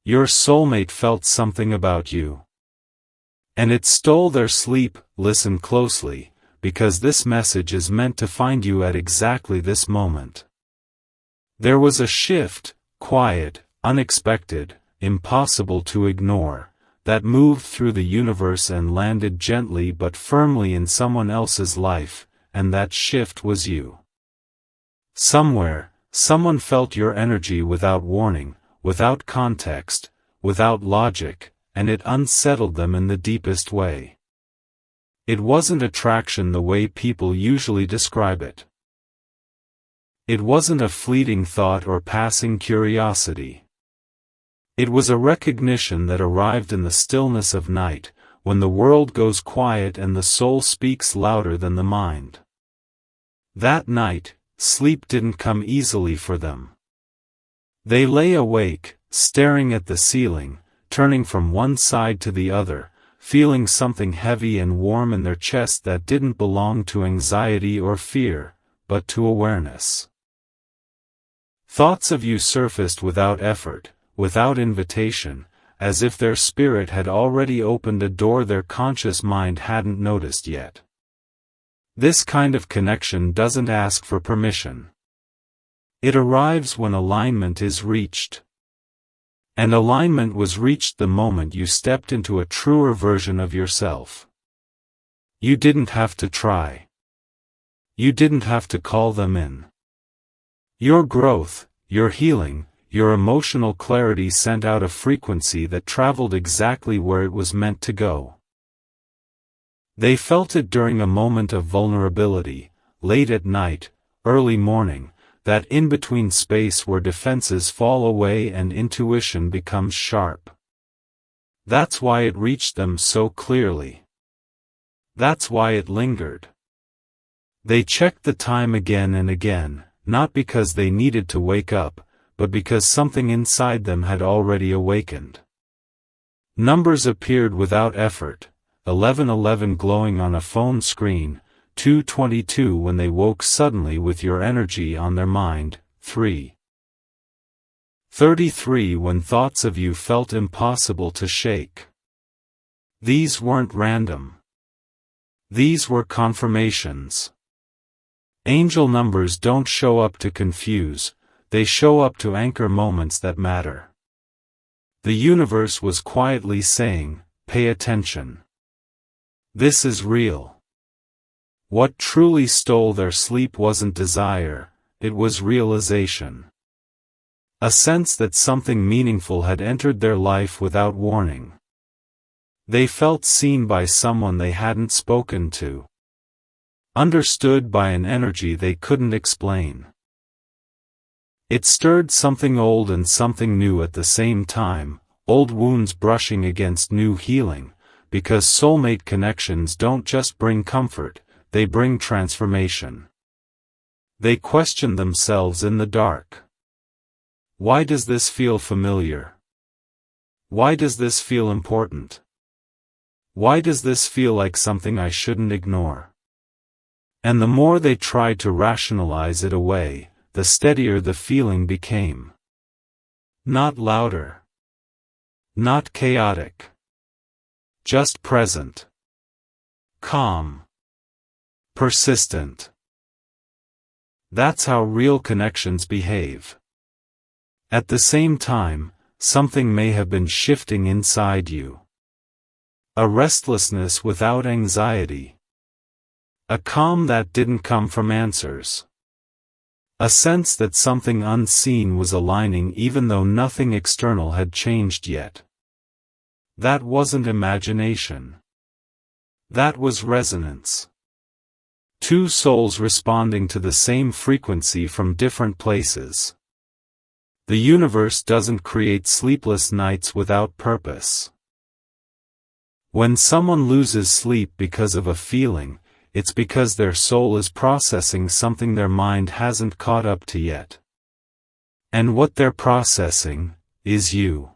Your soulmate felt something about you. And it stole their sleep. Listen closely, because this message is meant to find you at exactly this moment. There was a shift, quiet, unexpected, impossible to ignore, that moved through the universe and landed gently but firmly in someone else's life, and that shift was you. Somewhere, someone felt your energy without warning, without context, without logic, and it unsettled them in the deepest way. It wasn't attraction the way people usually describe it. It wasn't a fleeting thought or passing curiosity. It was a recognition that arrived in the stillness of night, when the world goes quiet and the soul speaks louder than the mind. That night, sleep didn't come easily for them. They lay awake, staring at the ceiling, turning from one side to the other, feeling something heavy and warm in their chest that didn't belong to anxiety or fear, but to awareness. Thoughts of you surfaced without effort, without invitation, as if their spirit had already opened a door their conscious mind hadn't noticed yet. This kind of connection doesn't ask for permission. It arrives when alignment is reached. And alignment was reached the moment you stepped into a truer version of yourself. You didn't have to try. You didn't have to call them in. Your growth, your healing, your emotional clarity sent out a frequency that traveled exactly where it was meant to go. They felt it during a moment of vulnerability, late at night, early morning, that in-between space where defenses fall away and intuition becomes sharp. That's why it reached them so clearly. That's why it lingered. They checked the time again and again, not because they needed to wake up, but because something inside them had already awakened. Numbers appeared without effort, 1111 glowing on a phone screen, 222 when they woke suddenly with your energy on their mind, 3:33 when thoughts of you felt impossible to shake. These weren't random. These were confirmations. Angel numbers don't show up to confuse, they show up to anchor moments that matter. The universe was quietly saying, pay attention. This is real. What truly stole their sleep wasn't desire, it was realization. A sense that something meaningful had entered their life without warning. They felt seen by someone they hadn't spoken to. Understood by an energy they couldn't explain. It stirred something old and something new at the same time, old wounds brushing against new healing, because soulmate connections don't just bring comfort, they bring transformation. They question themselves in the dark. Why does this feel familiar? Why does this feel important? Why does this feel like something I shouldn't ignore? And the more they tried to rationalize it away, the steadier the feeling became. Not louder. Not chaotic. Just present. Calm. Persistent. That's how real connections behave. At the same time, something may have been shifting inside you. A restlessness without anxiety. A calm that didn't come from answers. A sense that something unseen was aligning even though nothing external had changed yet. That wasn't imagination. That was resonance. Two souls responding to the same frequency from different places. The universe doesn't create sleepless nights without purpose. When someone loses sleep because of a feeling, it's because their soul is processing something their mind hasn't caught up to yet. And what they're processing is you.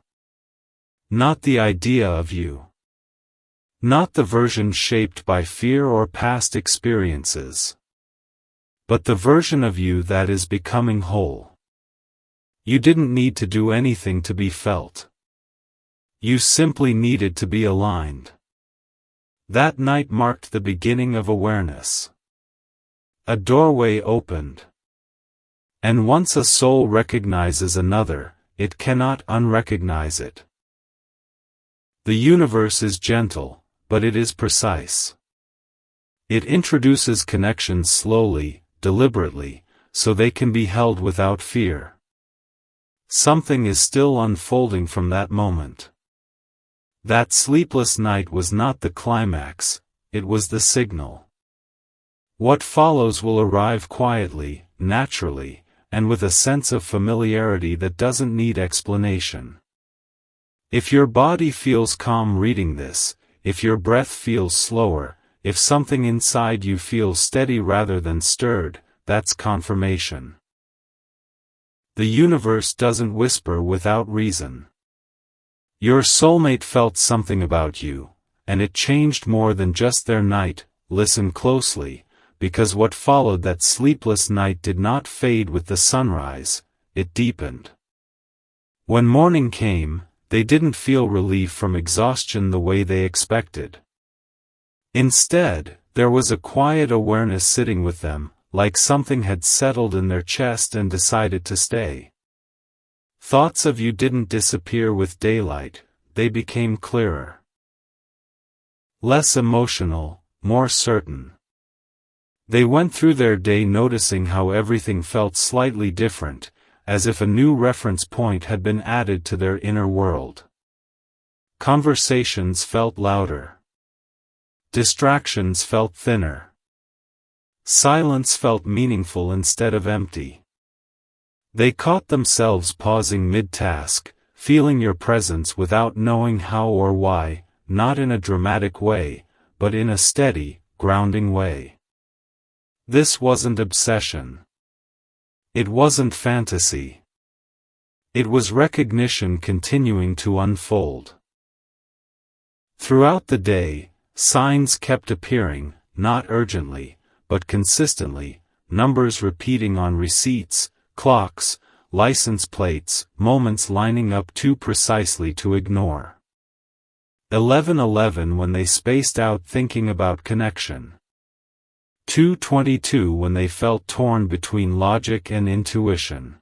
Not the idea of you. Not the version shaped by fear or past experiences. But the version of you that is becoming whole. You didn't need to do anything to be felt. You simply needed to be aligned. That night marked the beginning of awareness. A doorway opened. And once a soul recognizes another, it cannot unrecognize it. The universe is gentle, but it is precise. It introduces connections slowly, deliberately, so they can be held without fear. Something is still unfolding from that moment. That sleepless night was not the climax, it was the signal. What follows will arrive quietly, naturally, and with a sense of familiarity that doesn't need explanation. If your body feels calm reading this, if your breath feels slower, if something inside you feels steady rather than stirred, that's confirmation. The universe doesn't whisper without reason. Your soulmate felt something about you, and it changed more than just their night. Listen closely, because what followed that sleepless night did not fade with the sunrise, it deepened. When morning came, they didn't feel relief from exhaustion the way they expected. Instead, there was a quiet awareness sitting with them, like something had settled in their chest and decided to stay. Thoughts of you didn't disappear with daylight, they became clearer. Less emotional, more certain. They went through their day noticing how everything felt slightly different, as if a new reference point had been added to their inner world. Conversations felt louder. Distractions felt thinner. Silence felt meaningful instead of empty. They caught themselves pausing mid-task, feeling your presence without knowing how or why, not in a dramatic way, but in a steady, grounding way. This wasn't obsession. It wasn't fantasy. It was recognition continuing to unfold. Throughout the day, signs kept appearing, not urgently, but consistently, numbers repeating on receipts, clocks, license plates, moments lining up too precisely to ignore. 11:11 when they spaced out thinking about connection. 2:22 when they felt torn between logic and intuition.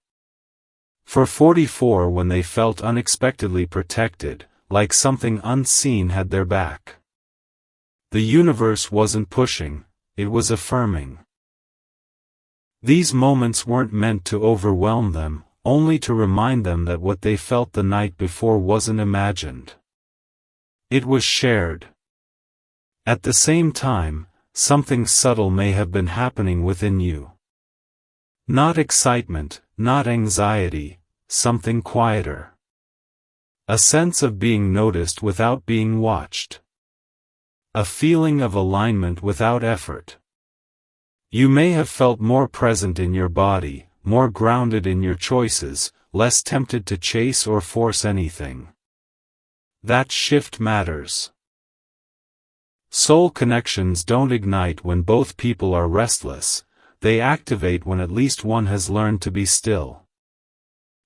4:44 when they felt unexpectedly protected, like something unseen had their back. The universe wasn't pushing, it was affirming. These moments weren't meant to overwhelm them, only to remind them that what they felt the night before wasn't imagined. It was shared. At the same time, something subtle may have been happening within you. Not excitement, not anxiety, something quieter. A sense of being noticed without being watched. A feeling of alignment without effort. You may have felt more present in your body, more grounded in your choices, less tempted to chase or force anything. That shift matters. Soul connections don't ignite when both people are restless, they activate when at least one has learned to be still.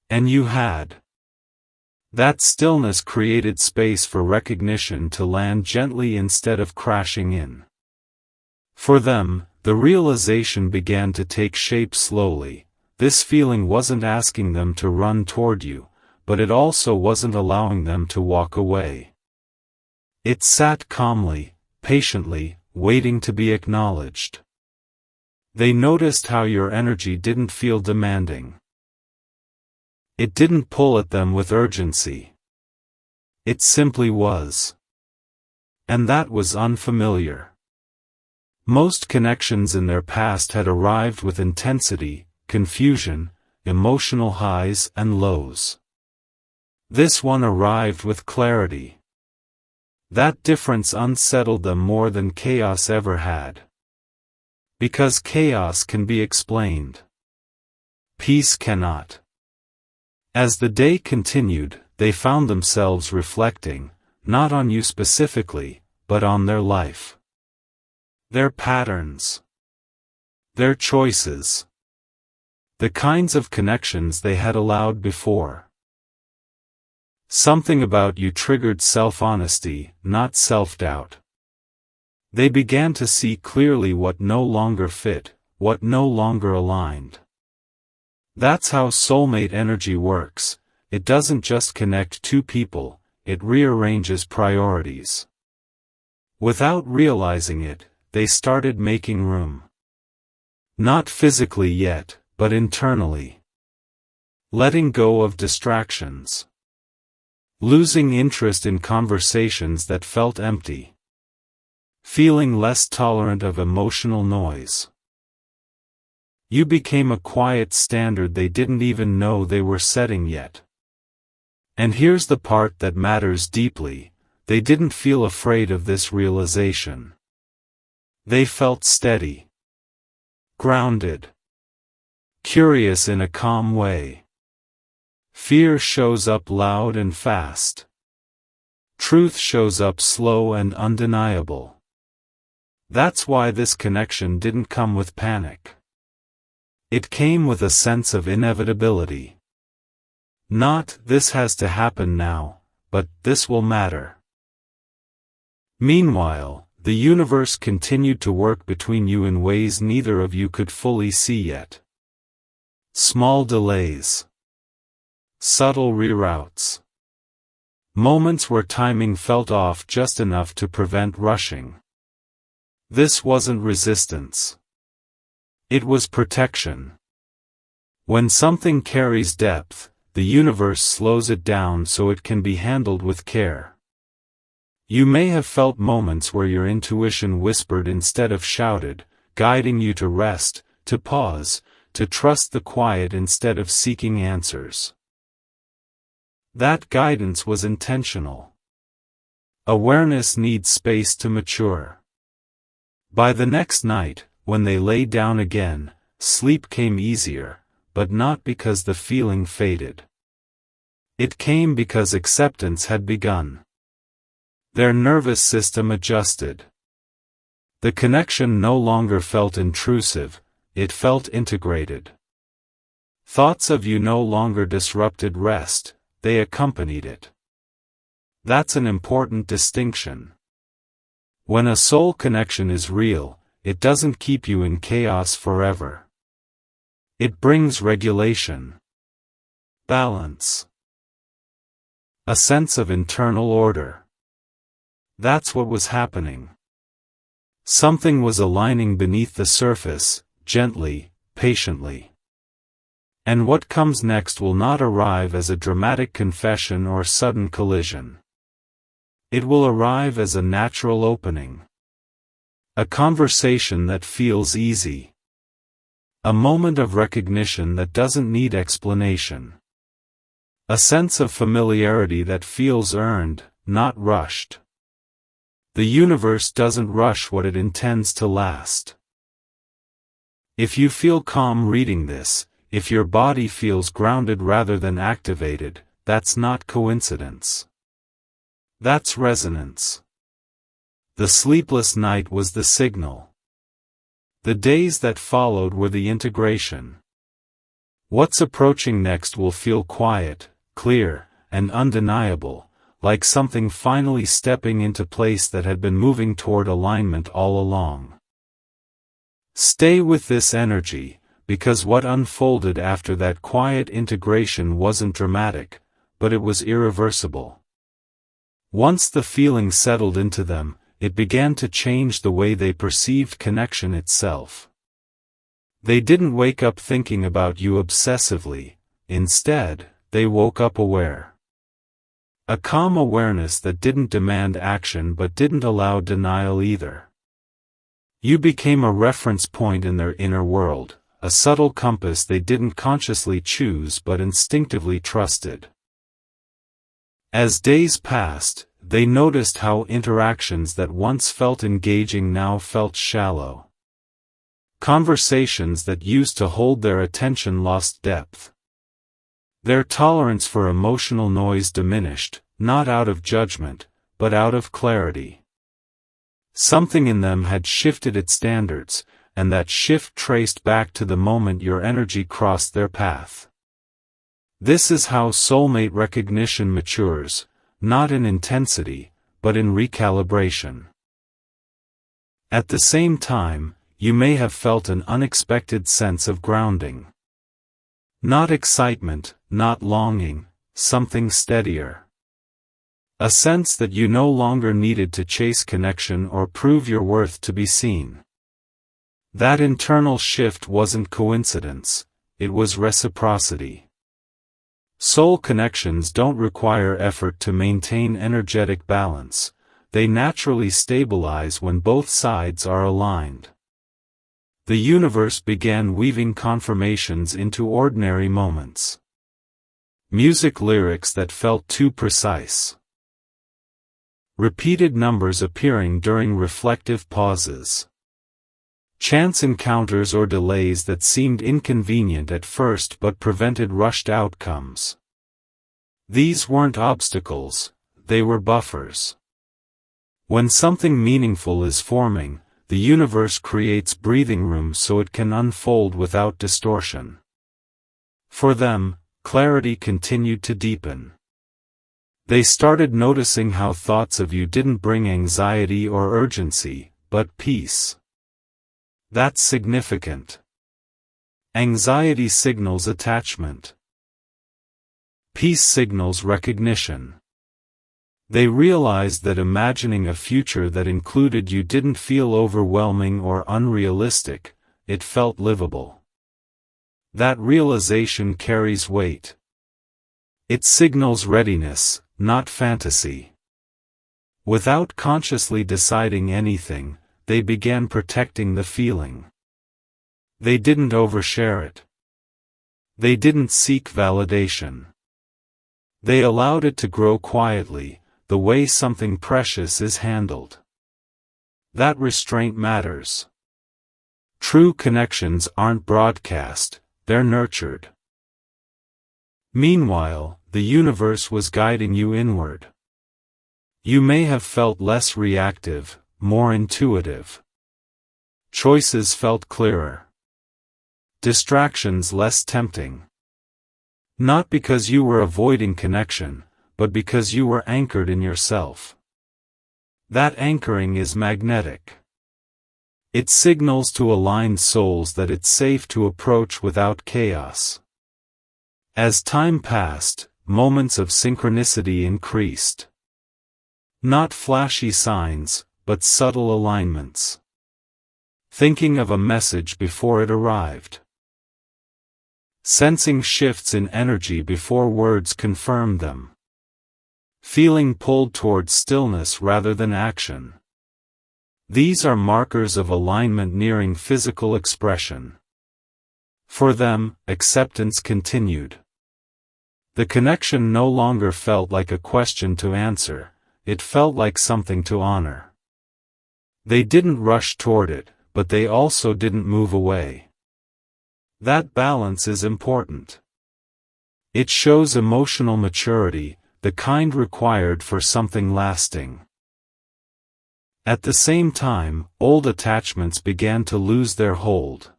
And you had. That stillness created space for recognition to land gently instead of crashing in. For them, the realization began to take shape slowly. This feeling wasn't asking them to run toward you, but it also wasn't allowing them to walk away. It sat calmly, patiently, waiting to be acknowledged. They noticed how your energy didn't feel demanding. It didn't pull at them with urgency. It simply was. And that was unfamiliar. Most connections in their past had arrived with intensity, confusion, emotional highs and lows. This one arrived with clarity. That difference unsettled them more than chaos ever had. Because chaos can be explained. Peace cannot. As the day continued, they found themselves reflecting, not on you specifically, but on their life. Their patterns. Their choices. The kinds of connections they had allowed before. Something about you triggered self-honesty, not self-doubt. They began to see clearly what no longer fit, what no longer aligned. That's how soulmate energy works. It doesn't just connect two people, it rearranges priorities. Without realizing it, they started making room. Not physically yet, but internally. Letting go of distractions. Losing interest in conversations that felt empty. Feeling less tolerant of emotional noise. You became a quiet standard they didn't even know they were setting yet. And here's the part that matters deeply: they didn't feel afraid of this realization. They felt steady. Grounded. Curious in a calm way. Fear shows up loud and fast. Truth shows up slow and undeniable. That's why this connection didn't come with panic. It came with a sense of inevitability. Not, this has to happen now, but this will matter. Meanwhile, the universe continued to work between you in ways neither of you could fully see yet. Small delays. Subtle reroutes. Moments where timing felt off just enough to prevent rushing. This wasn't resistance. It was protection. When something carries depth, the universe slows it down so it can be handled with care. You may have felt moments where your intuition whispered instead of shouted, guiding you to rest, to pause, to trust the quiet instead of seeking answers. That guidance was intentional. Awareness needs space to mature. By the next night, when they lay down again, sleep came easier, but not because the feeling faded. It came because acceptance had begun. Their nervous system adjusted. The connection no longer felt intrusive, it felt integrated. Thoughts of you no longer disrupted rest, they accompanied it. That's an important distinction. When a soul connection is real, it doesn't keep you in chaos forever. It brings regulation. Balance. A sense of internal order. That's what was happening. Something was aligning beneath the surface, gently, patiently. And what comes next will not arrive as a dramatic confession or sudden collision. It will arrive as a natural opening. A conversation that feels easy. A moment of recognition that doesn't need explanation. A sense of familiarity that feels earned, not rushed. The universe doesn't rush what it intends to last. If you feel calm reading this, if your body feels grounded rather than activated, that's not coincidence. That's resonance. The sleepless night was the signal. The days that followed were the integration. What's approaching next will feel quiet, clear, and undeniable, like something finally stepping into place that had been moving toward alignment all along. Stay with this energy, because what unfolded after that quiet integration wasn't dramatic, but it was irreversible. Once the feeling settled into them, it began to change the way they perceived connection itself. They didn't wake up thinking about you obsessively, instead, they woke up aware. A calm awareness that didn't demand action but didn't allow denial either. You became a reference point in their inner world, a subtle compass they didn't consciously choose but instinctively trusted. As days passed, they noticed how interactions that once felt engaging now felt shallow. Conversations that used to hold their attention lost depth. Their tolerance for emotional noise diminished, not out of judgment, but out of clarity. Something in them had shifted its standards, and that shift traced back to the moment your energy crossed their path. This is how soulmate recognition matures, not in intensity, but in recalibration. At the same time, you may have felt an unexpected sense of grounding. Not excitement, not longing, something steadier. A sense that you no longer needed to chase connection or prove your worth to be seen. That internal shift wasn't coincidence, it was reciprocity. Soul connections don't require effort to maintain energetic balance, they naturally stabilize when both sides are aligned. The universe began weaving confirmations into ordinary moments. Music lyrics that felt too precise. Repeated numbers appearing during reflective pauses. Chance encounters or delays that seemed inconvenient at first but prevented rushed outcomes. These weren't obstacles, they were buffers. When something meaningful is forming, the universe creates breathing room so it can unfold without distortion. For them, clarity continued to deepen. They started noticing how thoughts of you didn't bring anxiety or urgency, but peace. That's significant. Anxiety signals attachment. Peace signals recognition. They realized that imagining a future that included you didn't feel overwhelming or unrealistic, it felt livable. That realization carries weight. It signals readiness, not fantasy. Without consciously deciding anything, they began protecting the feeling. They didn't overshare it. They didn't seek validation. They allowed it to grow quietly, the way something precious is handled. That restraint matters. True connections aren't broadcast, they're nurtured. Meanwhile, the universe was guiding you inward. You may have felt less reactive, more intuitive. Choices felt clearer. Distractions less tempting. Not because you were avoiding connection, but because you were anchored in yourself. That anchoring is magnetic. It signals to aligned souls that it's safe to approach without chaos. As time passed, moments of synchronicity increased. Not flashy signs, but subtle alignments. Thinking of a message before it arrived. Sensing shifts in energy before words confirmed them. Feeling pulled toward stillness rather than action. These are markers of alignment nearing physical expression. For them, acceptance continued. The connection no longer felt like a question to answer, it felt like something to honor. They didn't rush toward it, but they also didn't move away. That balance is important. It shows emotional maturity, the kind required for something lasting. At the same time, old attachments began to lose their hold.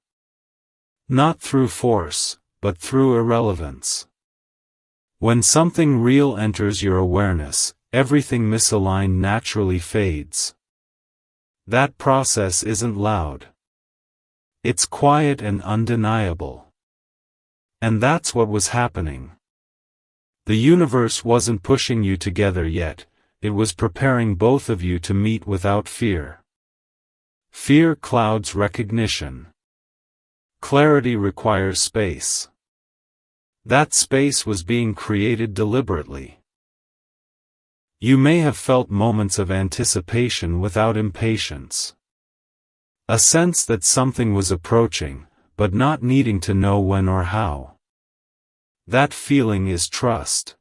Not through force, but through irrelevance. When something real enters your awareness, everything misaligned naturally fades. That process isn't loud. It's quiet and undeniable. And that's what was happening. The universe wasn't pushing you together yet, it was preparing both of you to meet without fear. Fear clouds recognition. Clarity requires space. That space was being created deliberately. You may have felt moments of anticipation without impatience. A sense that something was approaching, but not needing to know when or how. That feeling is trust.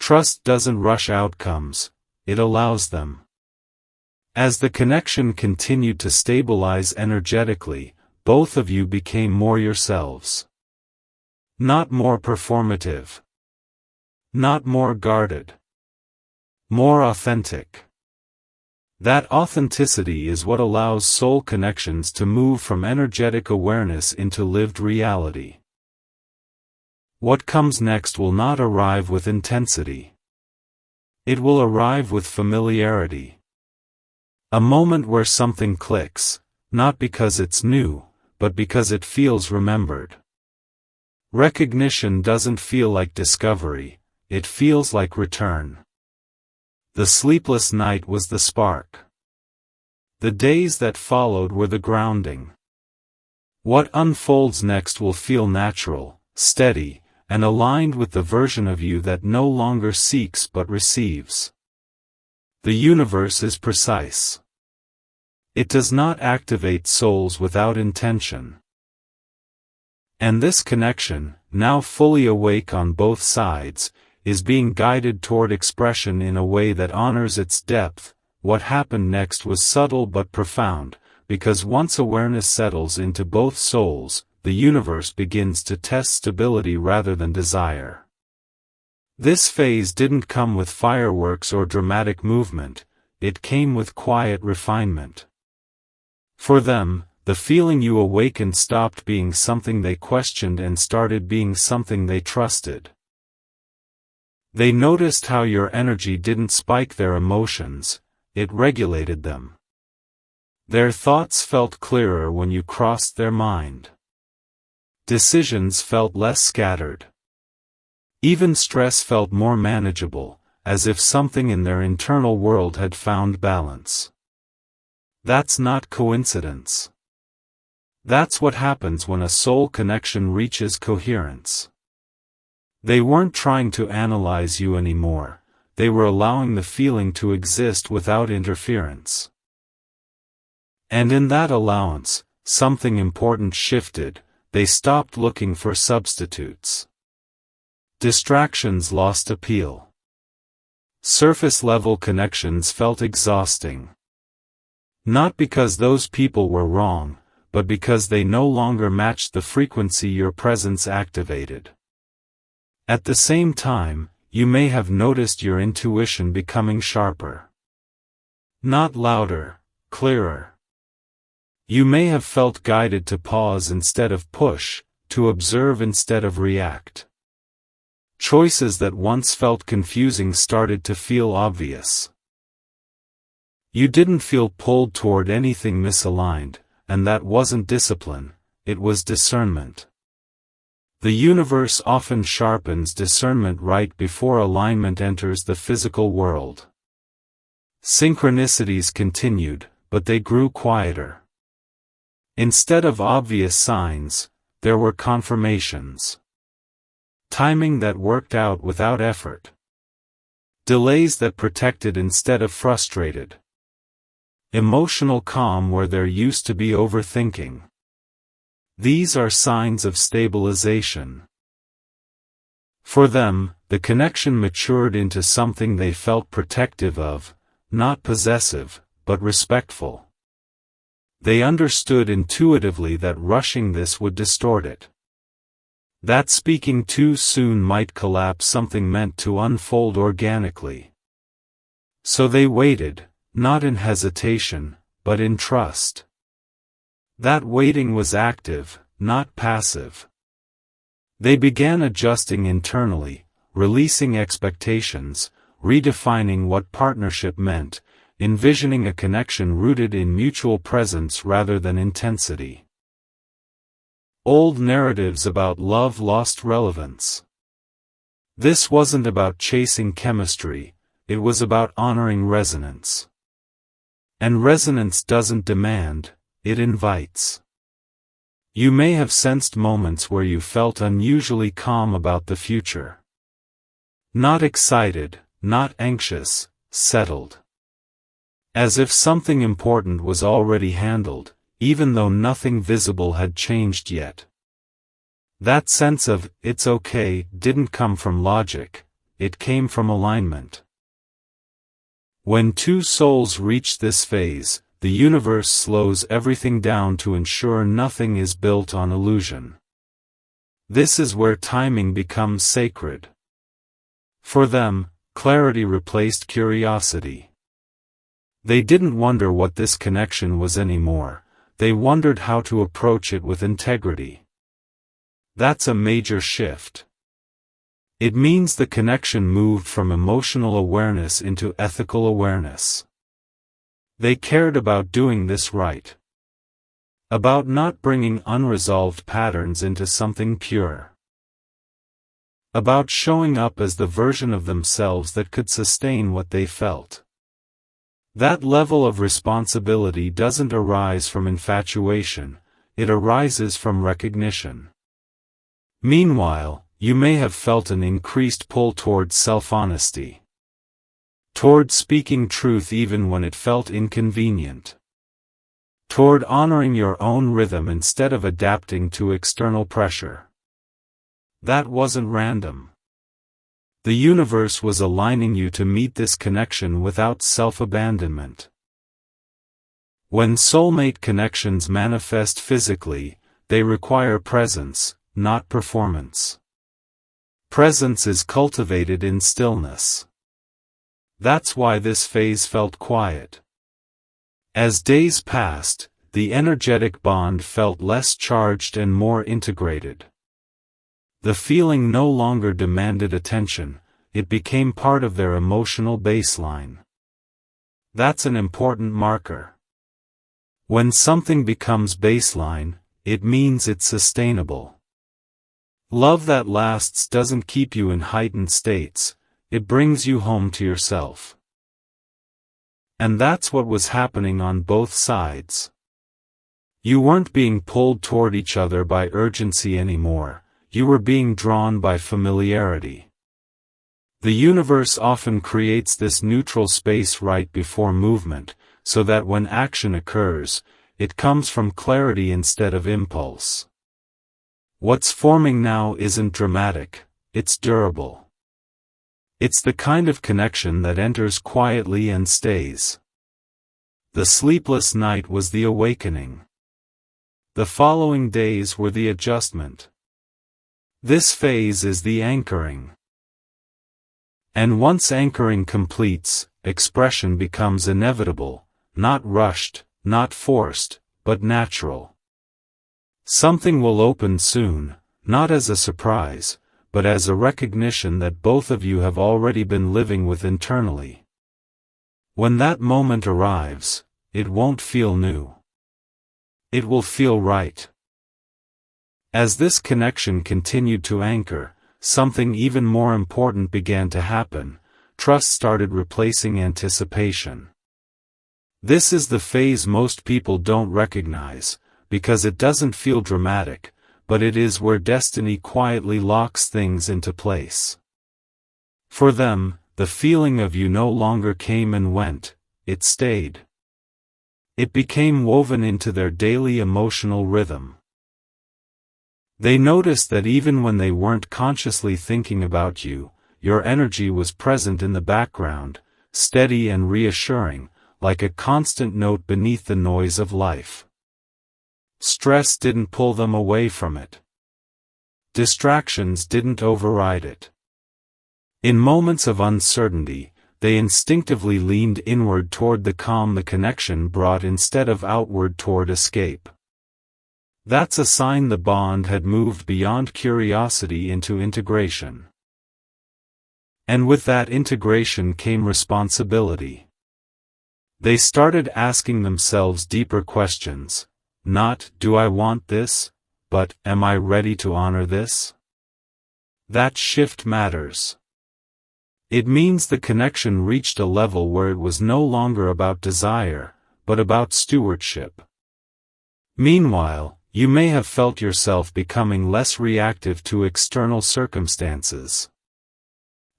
Trust doesn't rush outcomes, it allows them. As the connection continued to stabilize energetically, both of you became more yourselves. Not more performative. Not more guarded. More authentic. That authenticity is what allows soul connections to move from energetic awareness into lived reality. What comes next will not arrive with intensity. It will arrive with familiarity. A moment where something clicks, not because it's new, but because it feels remembered. Recognition doesn't feel like discovery, it feels like return. The sleepless night was the spark. The days that followed were the grounding. What unfolds next will feel natural, steady, and aligned with the version of you that no longer seeks but receives. The universe is precise. It does not activate souls without intention. And this connection, now fully awake on both sides, is being guided toward expression in a way that honors its depth. What happened next was subtle but profound, because once awareness settles into both souls, the universe begins to test stability rather than desire. This phase didn't come with fireworks or dramatic movement, it came with quiet refinement. For them, the feeling you awakened stopped being something they questioned and started being something they trusted. They noticed how your energy didn't spike their emotions, it regulated them. Their thoughts felt clearer when you crossed their mind. Decisions felt less scattered. Even stress felt more manageable, as if something in their internal world had found balance. That's not coincidence. That's what happens when a soul connection reaches coherence. They weren't trying to analyze you anymore, they were allowing the feeling to exist without interference. And in that allowance, something important shifted, they stopped looking for substitutes. Distractions lost appeal. Surface-level connections felt exhausting. Not because those people were wrong, but because they no longer matched the frequency your presence activated. At the same time, you may have noticed your intuition becoming sharper. Not louder, clearer. You may have felt guided to pause instead of push, to observe instead of react. Choices that once felt confusing started to feel obvious. You didn't feel pulled toward anything misaligned, and that wasn't discipline, it was discernment. The universe often sharpens discernment right before alignment enters the physical world. Synchronicities continued, but they grew quieter. Instead of obvious signs, there were confirmations. Timing that worked out without effort. Delays that protected instead of frustrated. Emotional calm where there used to be overthinking. These are signs of stabilization. For them, the connection matured into something they felt protective of, not possessive, but respectful. They understood intuitively that rushing this would distort it. That speaking too soon might collapse something meant to unfold organically. So they waited, not in hesitation, but in trust. That waiting was active, not passive. They began adjusting internally, releasing expectations, redefining what partnership meant, envisioning a connection rooted in mutual presence rather than intensity. Old narratives about love lost relevance. This wasn't about chasing chemistry, it was about honoring resonance. And resonance doesn't demand, it invites. You may have sensed moments where you felt unusually calm about the future. Not excited, not anxious, settled. As if something important was already handled, even though nothing visible had changed yet. That sense of, it's okay, didn't come from logic, it came from alignment. When two souls reach this phase, the universe slows everything down to ensure nothing is built on illusion. This is where timing becomes sacred. For them, clarity replaced curiosity. They didn't wonder what this connection was anymore, they wondered how to approach it with integrity. That's a major shift. It means the connection moved from emotional awareness into ethical awareness. They cared about doing this right. About not bringing unresolved patterns into something pure. About showing up as the version of themselves that could sustain what they felt. That level of responsibility doesn't arise from infatuation, it arises from recognition. Meanwhile, you may have felt an increased pull towards self-honesty. Toward speaking truth even when it felt inconvenient. Toward honoring your own rhythm instead of adapting to external pressure. That wasn't random. The universe was aligning you to meet this connection without self-abandonment. When soulmate connections manifest physically, they require presence, not performance. Presence is cultivated in stillness. That's why this phase felt quiet. As days passed, the energetic bond felt less charged and more integrated. The feeling no longer demanded attention, it became part of their emotional baseline. That's an important marker. When something becomes baseline, it means it's sustainable. Love that lasts doesn't keep you in heightened states, it brings you home to yourself. And that's what was happening on both sides. You weren't being pulled toward each other by urgency anymore. You were being drawn by familiarity. The universe often creates this neutral space right before movement, so that when action occurs, it comes from clarity instead of impulse. What's forming now isn't dramatic, it's durable. It's the kind of connection that enters quietly and stays. The sleepless night was the awakening. The following days were the adjustment. This phase is the anchoring. And once anchoring completes, expression becomes inevitable, not rushed, not forced, but natural. Something will open soon, not as a surprise, but as a recognition that both of you have already been living with internally. When that moment arrives, it won't feel new. It will feel right. As this connection continued to anchor, something even more important began to happen. Trust started replacing anticipation. This is the phase most people don't recognize, because it doesn't feel dramatic, but it is where destiny quietly locks things into place. For them, the feeling of you no longer came and went, it stayed. It became woven into their daily emotional rhythm. They noticed that even when they weren't consciously thinking about you, your energy was present in the background, steady and reassuring, like a constant note beneath the noise of life. Stress didn't pull them away from it. Distractions didn't override it. In moments of uncertainty, they instinctively leaned inward toward the calm the connection brought instead of outward toward escape. That's a sign the bond had moved beyond curiosity into integration. And with that integration came responsibility. They started asking themselves deeper questions, not, do I want this, but, am I ready to honor this? That shift matters. It means the connection reached a level where it was no longer about desire, but about stewardship. Meanwhile, you may have felt yourself becoming less reactive to external circumstances.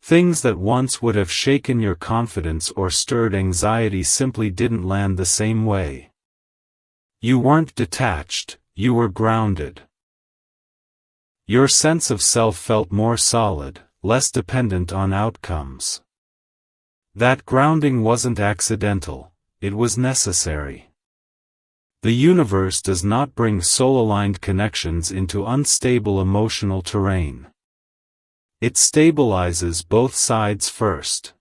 Things that once would have shaken your confidence or stirred anxiety simply didn't land the same way. You weren't detached, you were grounded. Your sense of self felt more solid, less dependent on outcomes. That grounding wasn't accidental, it was necessary. The universe does not bring soul-aligned connections into unstable emotional terrain. It stabilizes both sides first.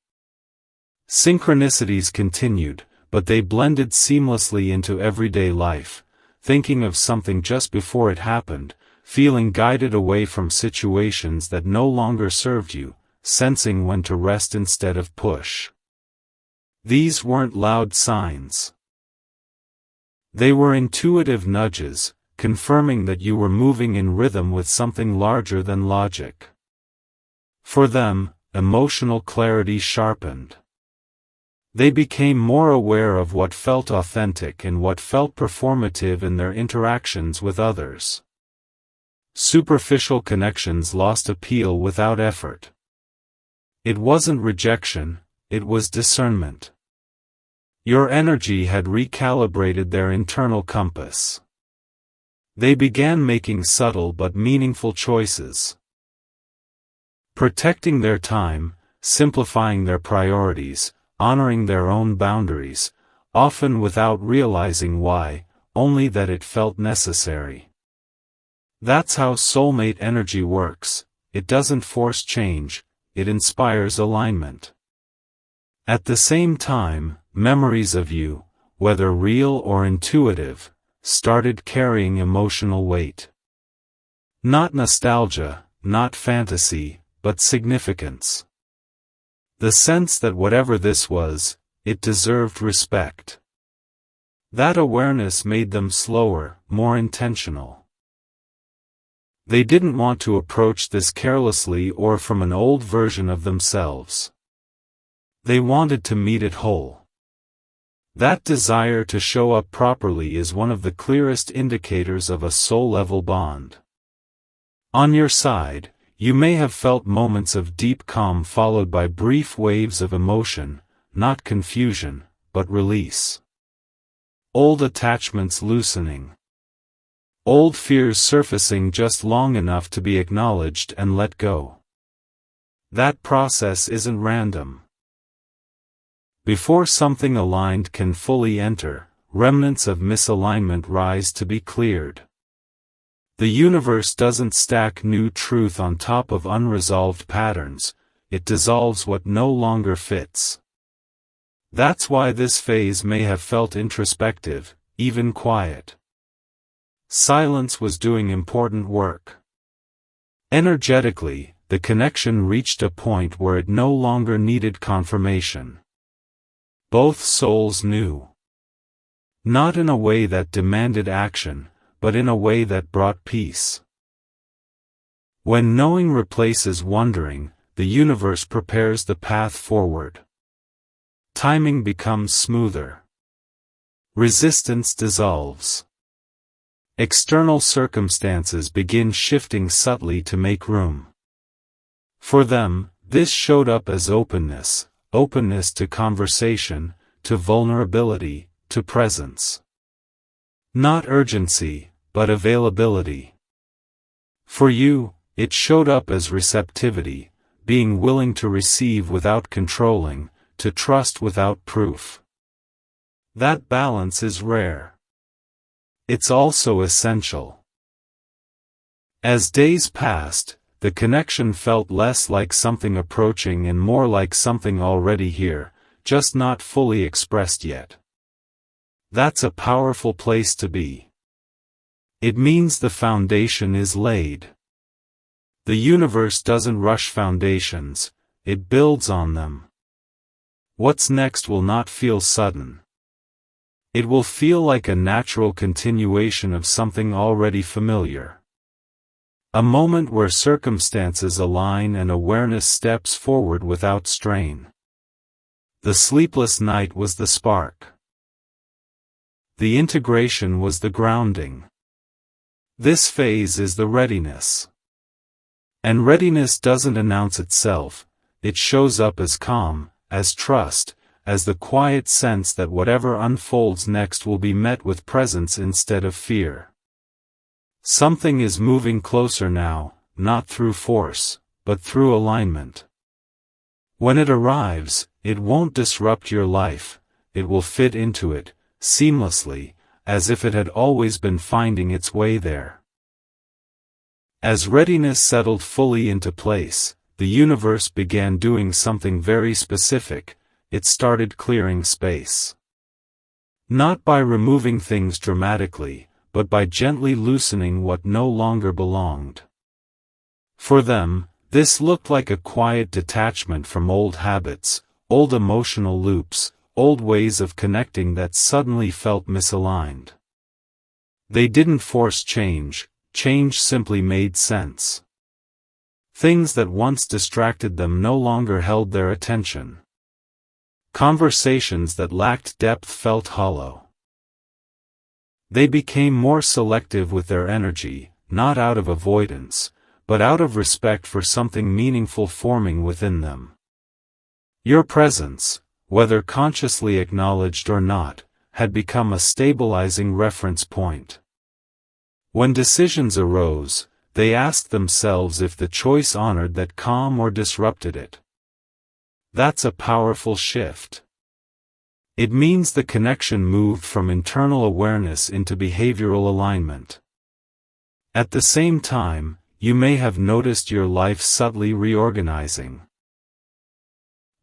Synchronicities continued, but they blended seamlessly into everyday life, thinking of something just before it happened, feeling guided away from situations that no longer served you, sensing when to rest instead of push. These weren't loud signs. They were intuitive nudges, confirming that you were moving in rhythm with something larger than logic. For them, emotional clarity sharpened. They became more aware of what felt authentic and what felt performative in their interactions with others. Superficial connections lost appeal without effort. It wasn't rejection, it was discernment. Your energy had recalibrated their internal compass. They began making subtle but meaningful choices. Protecting their time, simplifying their priorities, honoring their own boundaries, often without realizing why, only that it felt necessary. That's how soulmate energy works. It doesn't force change, it inspires alignment. At the same time, memories of you, whether real or intuitive, started carrying emotional weight. Not nostalgia, not fantasy, but significance. The sense that whatever this was, it deserved respect. That awareness made them slower, more intentional. They didn't want to approach this carelessly or from an old version of themselves. They wanted to meet it whole. That desire to show up properly is one of the clearest indicators of a soul-level bond. On your side, you may have felt moments of deep calm followed by brief waves of emotion, not confusion, but release. Old attachments loosening. Old fears surfacing just long enough to be acknowledged and let go. That process isn't random. Before something aligned can fully enter, remnants of misalignment rise to be cleared. The universe doesn't stack new truth on top of unresolved patterns, it dissolves what no longer fits. That's why this phase may have felt introspective, even quiet. Silence was doing important work. Energetically, the connection reached a point where it no longer needed confirmation. Both souls knew. Not in a way that demanded action, but in a way that brought peace. When knowing replaces wondering, the universe prepares the path forward. Timing becomes smoother. Resistance dissolves. External circumstances begin shifting subtly to make room. For them, this showed up as openness to conversation, to vulnerability, to presence. Not urgency, but availability. For you, it showed up as receptivity, being willing to receive without controlling, to trust without proof. That balance is rare. It's also essential. As days passed, the connection felt less like something approaching and more like something already here, just not fully expressed yet. That's a powerful place to be. It means the foundation is laid. The universe doesn't rush foundations, it builds on them. What's next will not feel sudden. It will feel like a natural continuation of something already familiar. A moment where circumstances align and awareness steps forward without strain. The sleepless night was the spark. The integration was the grounding. This phase is the readiness. And readiness doesn't announce itself, it shows up as calm, as trust, as the quiet sense that whatever unfolds next will be met with presence instead of fear. Something is moving closer now, not through force, but through alignment. When it arrives, it won't disrupt your life, it will fit into it, seamlessly, as if it had always been finding its way there. As readiness settled fully into place, the universe began doing something very specific. It started clearing space. Not by removing things dramatically, but by gently loosening what no longer belonged. For them, this looked like a quiet detachment from old habits, old emotional loops, old ways of connecting that suddenly felt misaligned. They didn't force change, change simply made sense. Things that once distracted them no longer held their attention. Conversations that lacked depth felt hollow. They became more selective with their energy, not out of avoidance, but out of respect for something meaningful forming within them. Your presence, whether consciously acknowledged or not, had become a stabilizing reference point. When decisions arose, they asked themselves if the choice honored that calm or disrupted it. That's a powerful shift. It means the connection moved from internal awareness into behavioral alignment. At the same time, you may have noticed your life subtly reorganizing.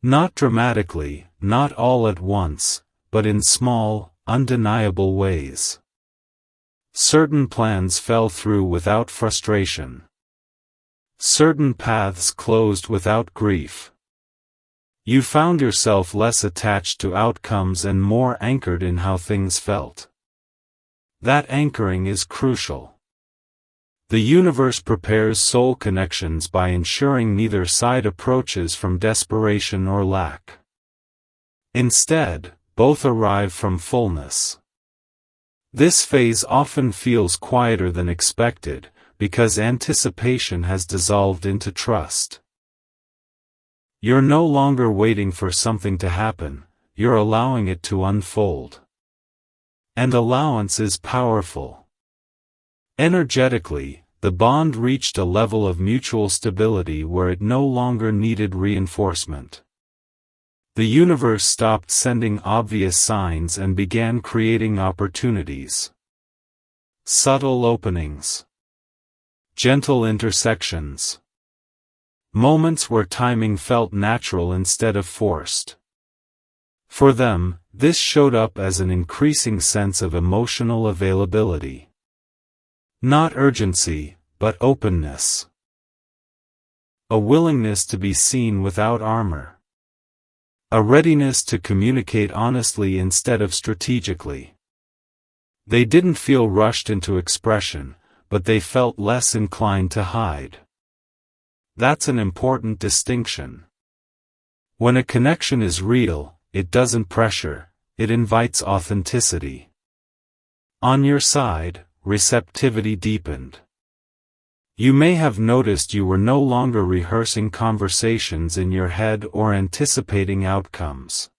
Not dramatically, not all at once, but in small, undeniable ways. Certain plans fell through without frustration. Certain paths closed without grief. You found yourself less attached to outcomes and more anchored in how things felt. That anchoring is crucial. The universe prepares soul connections by ensuring neither side approaches from desperation or lack. Instead, both arrive from fullness. This phase often feels quieter than expected, because anticipation has dissolved into trust. You're no longer waiting for something to happen, you're allowing it to unfold. And allowance is powerful. Energetically, the bond reached a level of mutual stability where it no longer needed reinforcement. The universe stopped sending obvious signs and began creating opportunities. Subtle openings. Gentle intersections. Moments where timing felt natural instead of forced. For them, this showed up as an increasing sense of emotional availability. Not urgency, but openness. A willingness to be seen without armor. A readiness to communicate honestly instead of strategically. They didn't feel rushed into expression, but they felt less inclined to hide. That's an important distinction. When a connection is real, it doesn't pressure, it invites authenticity. On your side, receptivity deepened. You may have noticed you were no longer rehearsing conversations in your head or anticipating outcomes.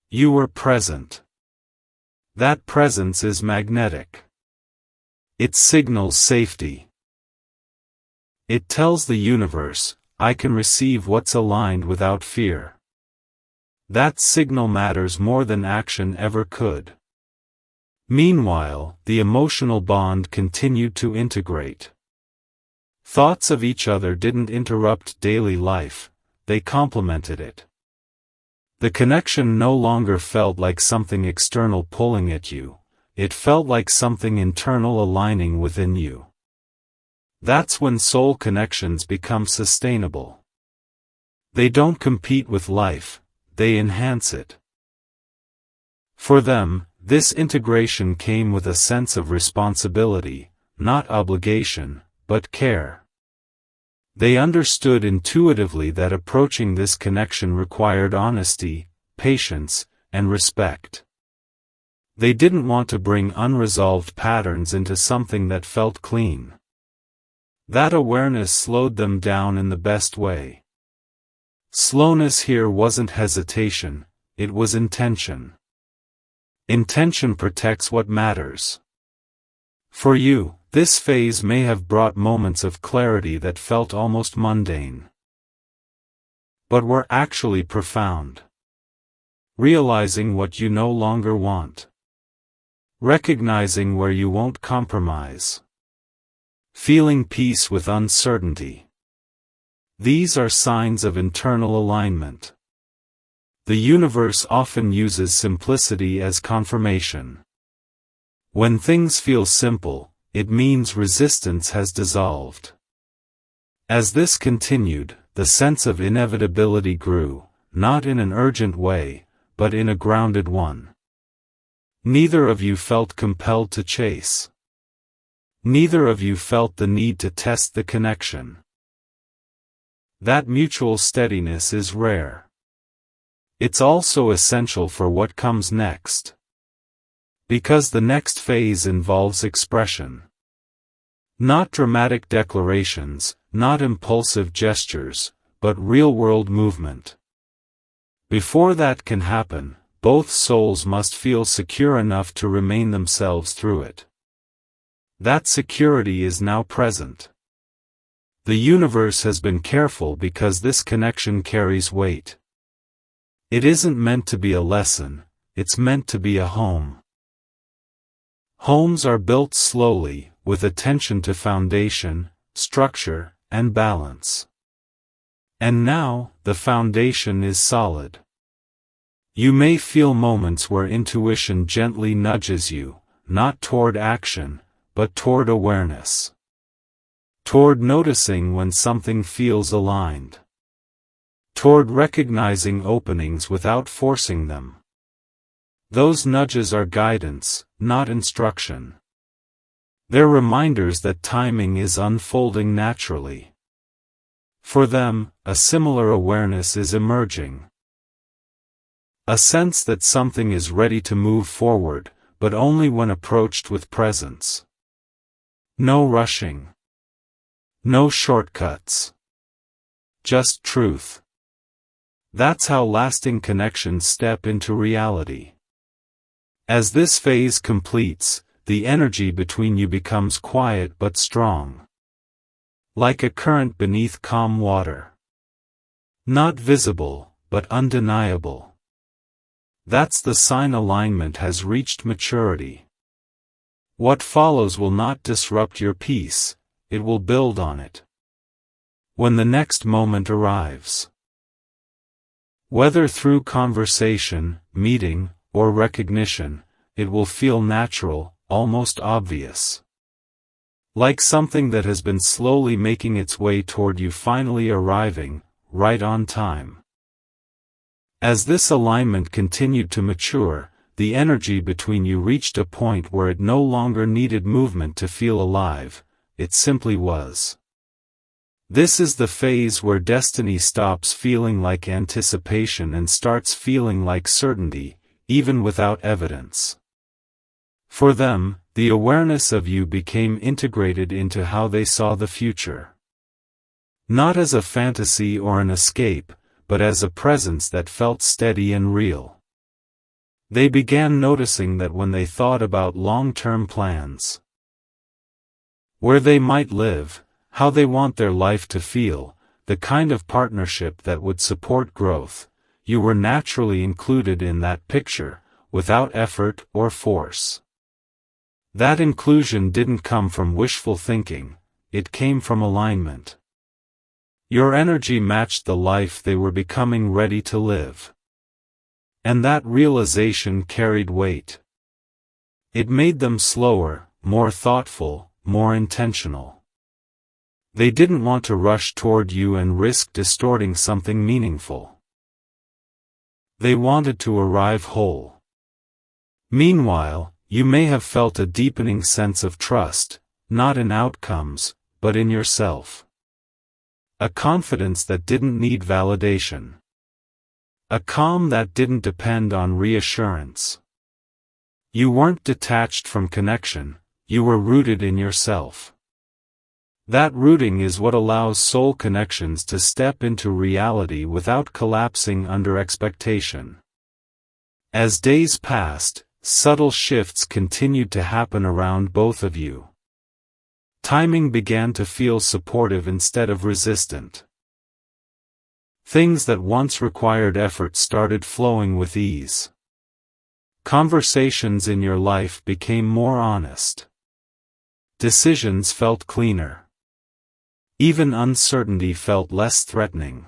You were present. That presence is magnetic. It signals safety. It tells the universe, I can receive what's aligned without fear. That signal matters more than action ever could. Meanwhile, the emotional bond continued to integrate. Thoughts of each other didn't interrupt daily life, they complemented it. The connection no longer felt like something external pulling at you, it felt like something internal aligning within you. That's when soul connections become sustainable. They don't compete with life, they enhance it. For them, this integration came with a sense of responsibility, not obligation, but care. They understood intuitively that approaching this connection required honesty, patience, and respect. They didn't want to bring unresolved patterns into something that felt clean. That awareness slowed them down in the best way. Slowness here wasn't hesitation, it was intention. Intention protects what matters. For you, this phase may have brought moments of clarity that felt almost mundane, but were actually profound. Realizing what you no longer want. Recognizing where you won't compromise. Feeling peace with uncertainty. These are signs of internal alignment. The universe often uses simplicity as confirmation. When things feel simple, it means resistance has dissolved. As this continued, the sense of inevitability grew, not in an urgent way, but in a grounded one. Neither of you felt compelled to chase. Neither of you felt the need to test the connection. That mutual steadiness is rare. It's also essential for what comes next. Because the next phase involves expression. Not dramatic declarations, not impulsive gestures, but real-world movement. Before that can happen, both souls must feel secure enough to remain themselves through it. That security is now present. The universe has been careful because this connection carries weight. It isn't meant to be a lesson, it's meant to be a home. Homes are built slowly, with attention to foundation, structure, and balance. And now, the foundation is solid. You may feel moments where intuition gently nudges you, not toward action, but toward awareness. Toward noticing when something feels aligned. Toward recognizing openings without forcing them. Those nudges are guidance, not instruction. They're reminders that timing is unfolding naturally. For them, a similar awareness is emerging. A sense that something is ready to move forward, but only when approached with presence. No rushing. No shortcuts. Just truth. That's how lasting connections step into reality. As this phase completes, the energy between you becomes quiet but strong. Like a current beneath calm water. Not visible, but undeniable. That's the sign alignment has reached maturity. What follows will not disrupt your peace, it will build on it. When the next moment arrives. Whether through conversation, meeting, or recognition, it will feel natural, almost obvious. Like something that has been slowly making its way toward you finally arriving, right on time. As this alignment continued to mature, the energy between you reached a point where it no longer needed movement to feel alive, it simply was. This is the phase where destiny stops feeling like anticipation and starts feeling like certainty, even without evidence. For them, the awareness of you became integrated into how they saw the future. Not as a fantasy or an escape, but as a presence that felt steady and real. They began noticing that when they thought about long-term plans, where they might live, how they want their life to feel, the kind of partnership that would support growth, you were naturally included in that picture, without effort or force. That inclusion didn't come from wishful thinking, it came from alignment. Your energy matched the life they were becoming ready to live. And that realization carried weight. It made them slower, more thoughtful, more intentional. They didn't want to rush toward you and risk distorting something meaningful. They wanted to arrive whole. Meanwhile, you may have felt a deepening sense of trust, not in outcomes, but in yourself. A confidence that didn't need validation. A calm that didn't depend on reassurance. You weren't detached from connection, you were rooted in yourself. That rooting is what allows soul connections to step into reality without collapsing under expectation. As days passed, subtle shifts continued to happen around both of you. Timing began to feel supportive instead of resistant. Things that once required effort started flowing with ease. Conversations in your life became more honest. Decisions felt cleaner. Even uncertainty felt less threatening.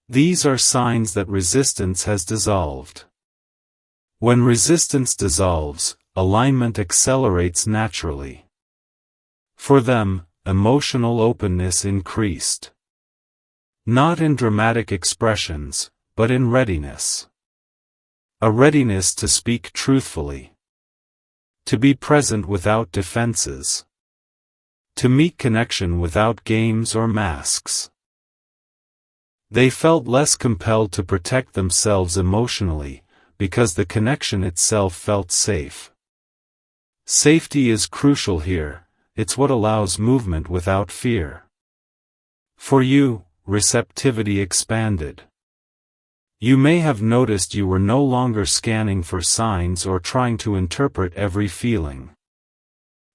These are signs that resistance has dissolved. When resistance dissolves, alignment accelerates naturally. For them, emotional openness increased. Not in dramatic expressions, but in readiness. A readiness to speak truthfully. To be present without defenses. To meet connection without games or masks. They felt less compelled to protect themselves emotionally, because the connection itself felt safe. Safety is crucial here, it's what allows movement without fear. For you, receptivity expanded. You may have noticed you were no longer scanning for signs or trying to interpret every feeling.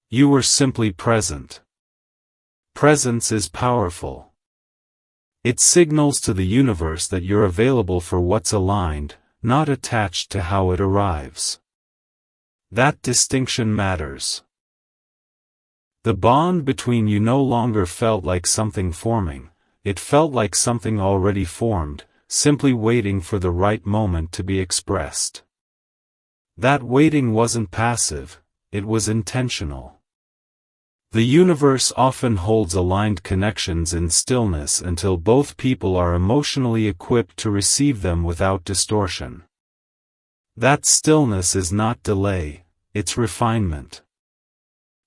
You were simply present. Presence is powerful. It signals to the universe that you're available for what's aligned, not attached to how it arrives. That distinction matters. The bond between you no longer felt like something forming, it felt like something already formed, simply waiting for the right moment to be expressed. That waiting wasn't passive, it was intentional. The universe often holds aligned connections in stillness until both people are emotionally equipped to receive them without distortion. That stillness is not delay, it's refinement.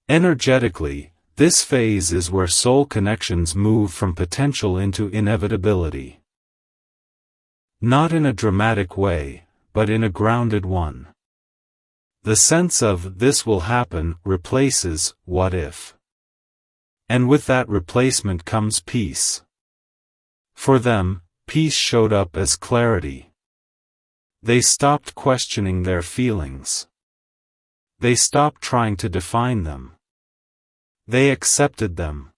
Energetically, this phase is where soul connections move from potential into inevitability. Not in a dramatic way, but in a grounded one. The sense of "this will happen" replaces "what if." And with that replacement comes peace. For them, peace showed up as clarity. They stopped questioning their feelings. They stopped trying to define them. They accepted them.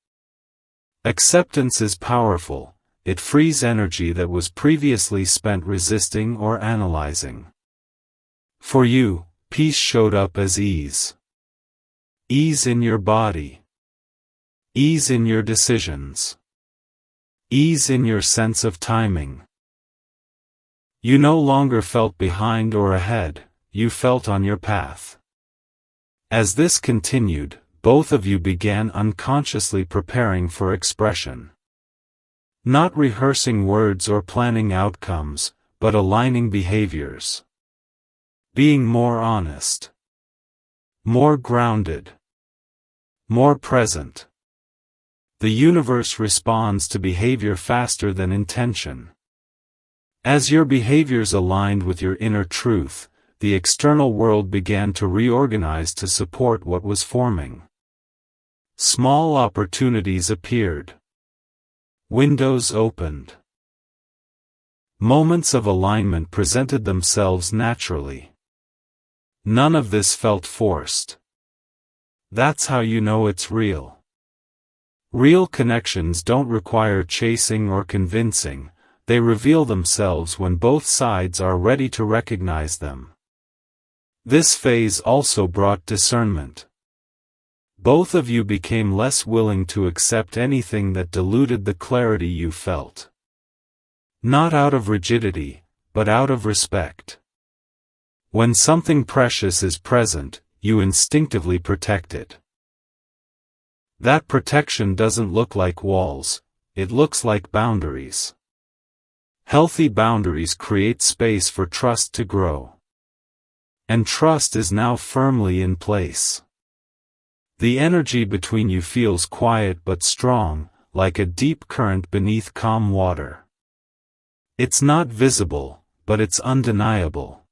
Acceptance is powerful, it frees energy that was previously spent resisting or analyzing. For you, peace showed up as ease. Ease in your body. Ease in your decisions. Ease in your sense of timing. You no longer felt behind or ahead, you felt on your path. As this continued, both of you began unconsciously preparing for expression. Not rehearsing words or planning outcomes, but aligning behaviors. Being more honest. More grounded. More present. The universe responds to behavior faster than intention. As your behaviors aligned with your inner truth, the external world began to reorganize to support what was forming. Small opportunities appeared. Windows opened. Moments of alignment presented themselves naturally. None of this felt forced. That's how you know it's real. Real connections don't require chasing or convincing, they reveal themselves when both sides are ready to recognize them. This phase also brought discernment. Both of you became less willing to accept anything that diluted the clarity you felt. Not out of rigidity, but out of respect. When something precious is present, you instinctively protect it. That protection doesn't look like walls, it looks like boundaries. Healthy boundaries create space for trust to grow. And trust is now firmly in place. The energy between you feels quiet but strong, like a deep current beneath calm water. It's not visible, but it's undeniable.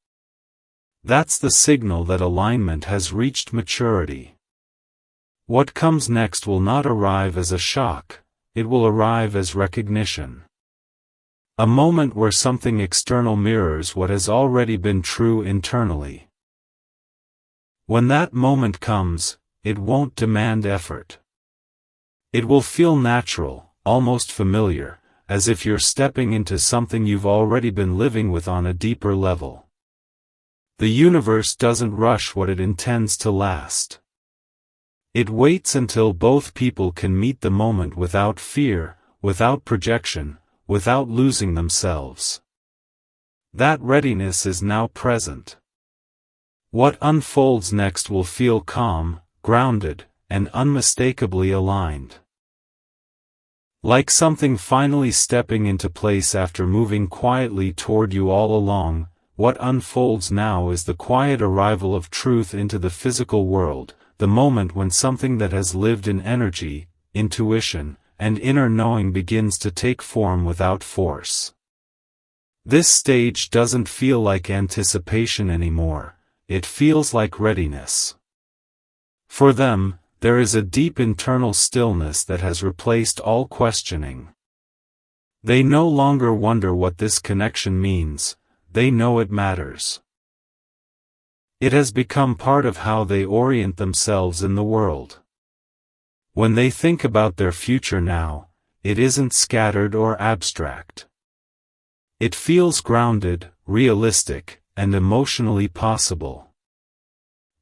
That's the signal that alignment has reached maturity. What comes next will not arrive as a shock, it will arrive as recognition. A moment where something external mirrors what has already been true internally. When that moment comes, it won't demand effort. It will feel natural, almost familiar, as if you're stepping into something you've already been living with on a deeper level. The universe doesn't rush what it intends to last. It waits until both people can meet the moment without fear, without projection, without losing themselves. That readiness is now present. What unfolds next will feel calm, grounded, and unmistakably aligned. Like something finally stepping into place after moving quietly toward you all along, what unfolds now is the quiet arrival of truth into the physical world, the moment when something that has lived in energy, intuition, and inner knowing begins to take form without force. This stage doesn't feel like anticipation anymore, it feels like readiness. For them, there is a deep internal stillness that has replaced all questioning. They no longer wonder what this connection means, they know it matters. It has become part of how they orient themselves in the world. When they think about their future now, it isn't scattered or abstract. It feels grounded, realistic, and emotionally possible.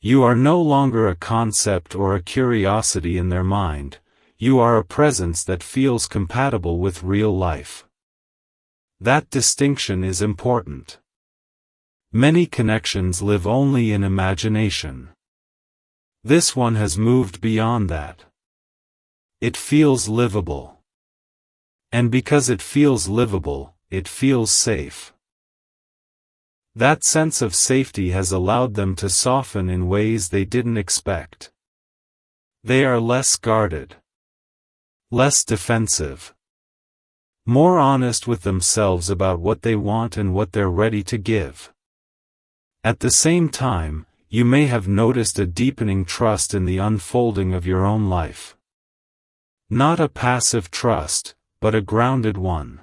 You are no longer a concept or a curiosity in their mind, you are a presence that feels compatible with real life. That distinction is important. Many connections live only in imagination. This one has moved beyond that. It feels livable. And because it feels livable, it feels safe. That sense of safety has allowed them to soften in ways they didn't expect. They are less guarded, less defensive, more honest with themselves about what they want and what they're ready to give. At the same time, you may have noticed a deepening trust in the unfolding of your own life. Not a passive trust, but a grounded one.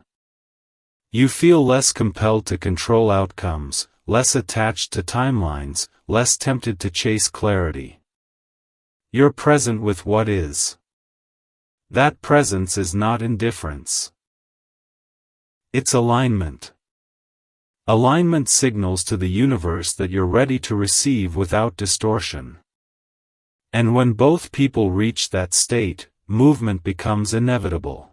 You feel less compelled to control outcomes, less attached to timelines, less tempted to chase clarity. You're present with what is. That presence is not indifference. It's alignment. Alignment signals to the universe that you're ready to receive without distortion. And when both people reach that state, movement becomes inevitable.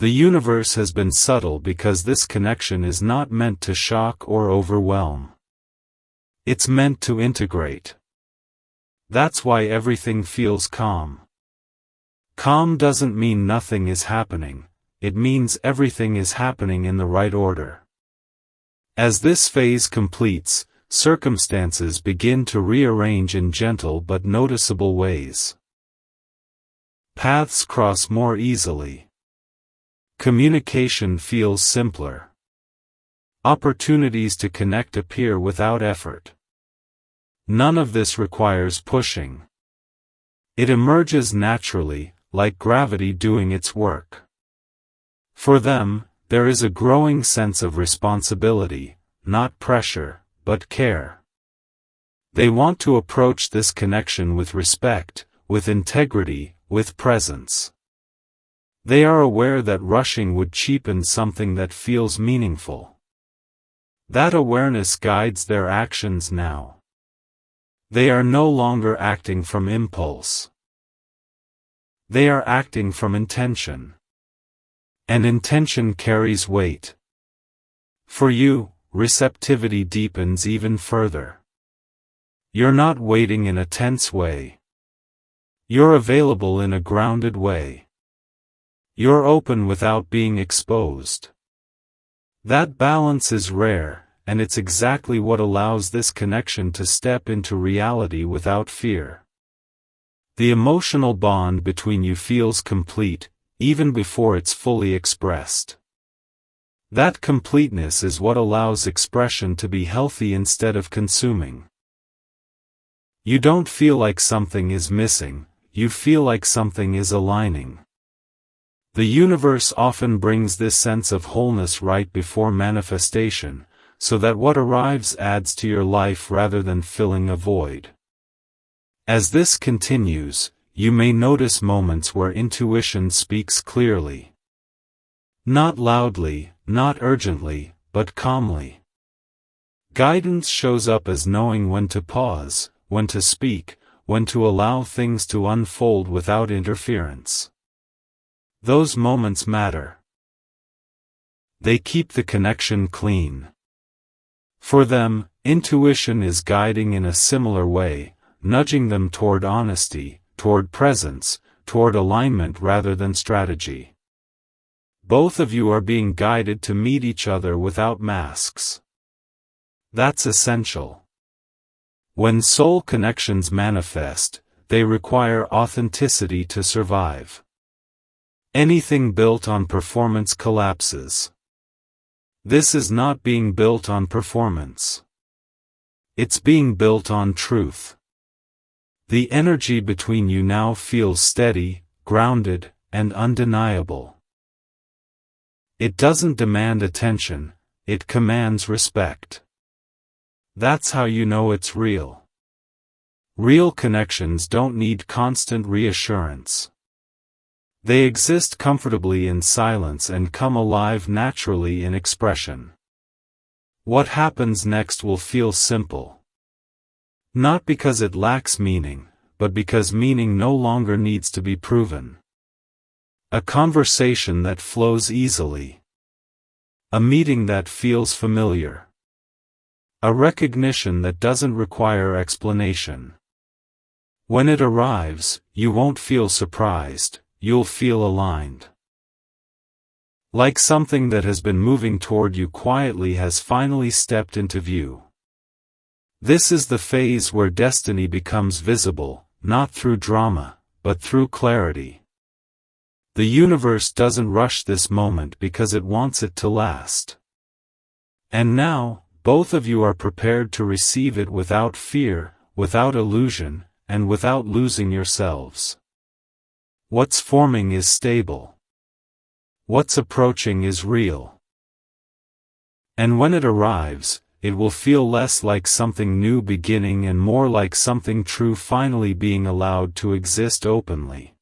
The universe has been subtle because this connection is not meant to shock or overwhelm. It's meant to integrate. That's why everything feels calm. Calm doesn't mean nothing is happening, it means everything is happening in the right order. As this phase completes, circumstances begin to rearrange in gentle but noticeable ways. Paths cross more easily. Communication feels simpler. Opportunities to connect appear without effort. None of this requires pushing. It emerges naturally, like gravity doing its work. For them, there is a growing sense of responsibility, not pressure, but care. They want to approach this connection with respect, with integrity, with presence. They are aware that rushing would cheapen something that feels meaningful. That awareness guides their actions now. They are no longer acting from impulse. They are acting from intention. And intention carries weight. For you, receptivity deepens even further. You're not waiting in a tense way. You're available in a grounded way. You're open without being exposed. That balance is rare, and it's exactly what allows this connection to step into reality without fear. The emotional bond between you feels complete, even before it's fully expressed. That completeness is what allows expression to be healthy instead of consuming. You don't feel like something is missing, you feel like something is aligning. The universe often brings this sense of wholeness right before manifestation, so that what arrives adds to your life rather than filling a void. As this continues, you may notice moments where intuition speaks clearly. Not loudly, not urgently, but calmly. Guidance shows up as knowing when to pause, when to speak, when to allow things to unfold without interference. Those moments matter. They keep the connection clean. For them, Intuition is guiding in a similar way, nudging them toward honesty, toward presence, toward alignment rather than strategy. Both of you are being guided to meet each other without masks. That's essential. When soul connections manifest, they require authenticity to survive. Anything built on performance collapses. This is not being built on performance. It's being built on truth. The energy between you now feels steady, grounded, and undeniable. It doesn't demand attention, it commands respect. That's how you know it's real. Real connections don't need constant reassurance. They exist comfortably in silence and come alive naturally in expression. What happens next will feel simple. Not because it lacks meaning, but because meaning no longer needs to be proven. A conversation that flows easily. A meeting that feels familiar. A recognition that doesn't require explanation. When it arrives, you won't feel surprised, you'll feel aligned. Like something that has been moving toward you quietly has finally stepped into view. This is the phase where destiny becomes visible, not through drama, but through clarity. The universe doesn't rush this moment because it wants it to last. And now, both of you are prepared to receive it without fear, without illusion, and without losing yourselves. What's forming is stable. What's approaching is real. And when it arrives, it will feel less like something new beginning and more like something true finally being allowed to exist openly.